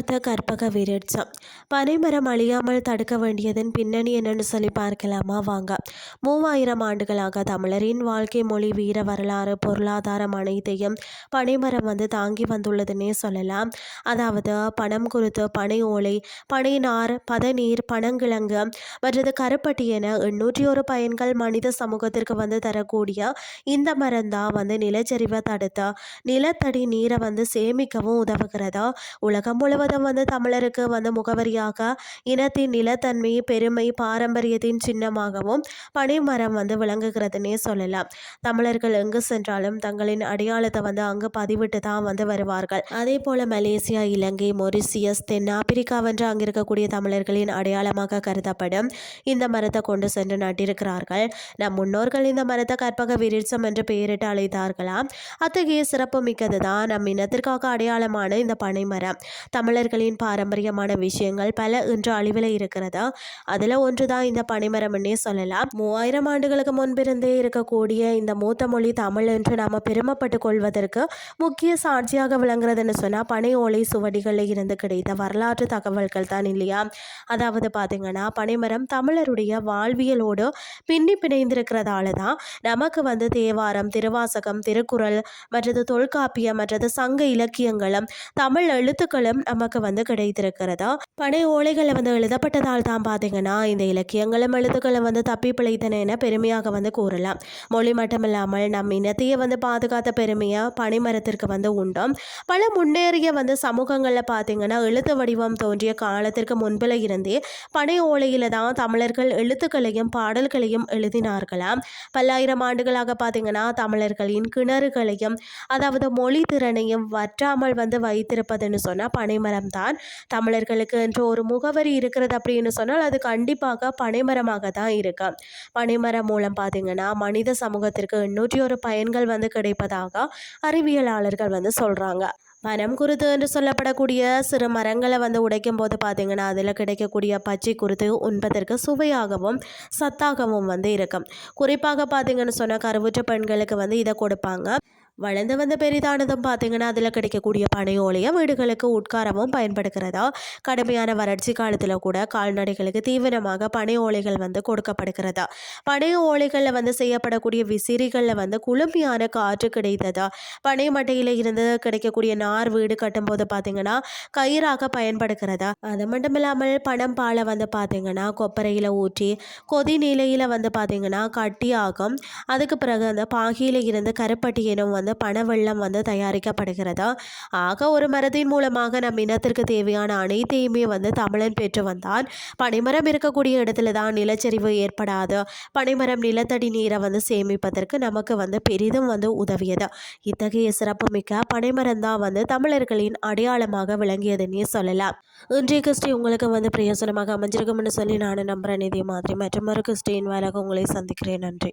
பார்த்த கற்பக விருட்சம். பனைமரம் அழியாமல் தடுக்க வேண்டியதன் பின்னணி என்னன்னு சொல்லி பார்க்கலாமா வாங்க. 3000 ஆண்டுகளாக தமிழரின் வாழ்க்கை, மொழி, வீர வரலாறு, பொருளாதாரம் அனைத்தையும் பனைமரம் தாங்கி வந்துள்ளதுன்னே சொல்லலாம். அதாவது பனம் குருத்து, பனை ஓலை, பனை நார், பதநீர், பனங்கிழங்கு மற்றது கருப்பட்டி என 801 பயன்கள் மனித சமூகத்திற்கு தரக்கூடிய இந்த மரம் தான் நிலச்சரிவை தடுத்து நிலத்தடி நீரை சேமிக்கவும் உதவுகிறது. உலகம் முழுவதும் தமிழருக்கு முகவரியாக, இனத்தின் நிலத்தன்மை, பெருமை, பாரம்பரியத்தின் சின்னமாகவும் பனைமரம் விளங்குகிறதுனே சொல்லலாம். தமிழர்கள் எங்கு சென்றாலும் தங்களின் அடையாளத்தை அங்கு பதிவிட்டு தான் வருவார்கள். அதே போல மலேசியா, இலங்கை, மொரிசியஸ், தென்னாப்பிரிக்காவென்று அங்கு இருக்கக்கூடிய தமிழர்களின் அடையாளமாக கருதப்படும் இந்த மரத்தை கொண்டு சென்று நட்டிருக்கிறார்கள். நம் முன்னோர்கள் இந்த மரத்தை கற்பக விருட்சம் என்று பெயரிட்டு அழைத்தார்களாம். அத்தகைய சிறப்பு மிக்கது தான் நம் இனத்திற்காக அடையாளமான இந்த பனைமரம். தமிழர்களின் பாரம்பரியமான விஷயங்கள் பல இன்று அழிவில் இருக்கிறது. அதில் ஒன்று தான் இந்த பனைமரம்னே சொல்லலாம். 3000 ஆண்டுகளுக்கு முன்பிருந்தே இருக்கக்கூடிய இந்த மூத்த மொழி தமிழ் என்று நாம் பெருமைப்பட்டு கொள்வதற்கு முக்கிய சாட்சியாக விளங்குறதுன்னு சொன்னால் பனை ஓலை சுவடிகளில் இருந்து கிடைத்த வரலாற்று தகவல்கள் தான் இல்லையா. அதாவது பார்த்தீங்கன்னா பனைமரம் தமிழருடைய வாழ்வியலோடு பின்னி பிணைந்திருக்கிறதால தான் நமக்கு தேவாரம், திருவாசகம், திருக்குறள் மற்றது தொல்காப்பியம் மற்றது சங்க இலக்கியங்களும் தமிழ் எழுத்துக்களும் நமக்கு கிடைத்திருக்கிறதா. பனை ஓலைகளை எழுதப்பட்டதால் தான் பார்த்தீங்கன்னா இந்த இலக்கியங்களும் எழுத்துக்களும் தப்பி பிழைத்தன என பெருமையாக கூறலாம். மொழி மட்டுமில்லாமல் நம் இனத்தையே பாதுகாத்த பெருமையை பனைமரத்திற்கு உண்டும். பல முன்னேறிய சமூகங்களில் பார்த்தீங்கன்னா எழுத்து வடிவம் தோன்றிய காலத்திற்கு முன்பில் இருந்தே பனை ஓலையில தான் தமிழர்கள் எழுத்துக்களையும் பாடல்களையும் எழுதினார்களாம். பல்லாயிரம் ஆண்டுகளாக பார்த்தீங்கன்னா தமிழர்களின் கிணறுகளையும் அதாவது மொழி திறனையும் வற்றாமல் வைத்திருப்பதுன்னு சொன்னால் பனைமரம் தான். தமிழர்களுக்கு என்று ஒரு முகவரி இருக்கிறது அப்படின்னு சொன்னால் அது கண்டிப்பாக பனைமரமாக தான் இருக்கு. பனைமரம் மூலம் பார்த்தீங்கன்னா மனித சமூகத்திற்கு 801 பயன்கள் கிடைப்பதாக அறிவியலாளர்கள் சொல்கிறாங்க. பனம் குருத்து என்று சொல்லப்படக்கூடிய சிறு மரங்களை உடைக்கும் போது பார்த்தீங்கன்னா அதில் கிடைக்கக்கூடிய பச்சை குருத்து உண்பதற்கு சுவையாகவும் சத்தாகவும் இருக்கும். குறிப்பாக பார்த்தீங்கன்னு சொன்னால் கருவுற்ற பெண்களுக்கு இதை கொடுப்பாங்க. வளர்ந்து பெரிதானதும் பார்த்தீங்கன்னா அதில் கிடைக்கக்கூடிய பனை ஓலையை வீடுகளுக்கு உட்காரவும் பயன்படுகிறதா. கடுமையான வறட்சி காலத்தில் கூட கால்நடைகளுக்கு தீவிரமாக பனை ஓலைகள் கொடுக்கப்படுகிறதா. பனை ஓலைகளில் செய்யப்படக்கூடிய விசிறிகளில் குளுமையான காற்று கிடைத்ததா. பனை மட்டையில் இருந்து கிடைக்கக்கூடிய நார் வீடு கட்டும்போது பார்த்தீங்கன்னா கயிறாக பயன்படுகிறதா. அது மட்டும் இல்லாமல் பனம் பாலை பார்த்தீங்கன்னா கொப்பரையில் ஊற்றி கொதி நிலையில் பார்த்தீங்கன்னா கட்டியாகும். அதுக்கு பிறகு அந்த பாகியில் இருந்து கருப்பட்டி எனும் பனவெள்ளம் தயாரிக்கப்படுகிறதா. ஆக ஒரு மரத்தின் மூலமாக நம் இனத்திற்கு தேவையான அனைத்தையுமே தமிழன் பெற்று வந்தான். பனைமரம் இருக்கக்கூடிய இடத்துல தான் நிலச்சரிவு ஏற்படாது. பனைமரம் நிலத்தடி நீரை சேமிப்பதற்கு நமக்கு பெரிதும் உதவியது. இத்தகைய சிறப்புமிக்க பனைமரம் தான் தமிழர்களின் அடையாளமாக விளங்கியதுன்னே சொல்லலாம். இன்றைய கிறிஸ்டி உங்களுக்கு பிரயோசனமாக அமைஞ்சிருக்கும்னு சொல்லி நான் நம்புறேன். இதே மாதிரி மற்றொரு கிறிஸ்டின் வேலைக்கு உங்களை சந்திக்கிறேன். நன்றி.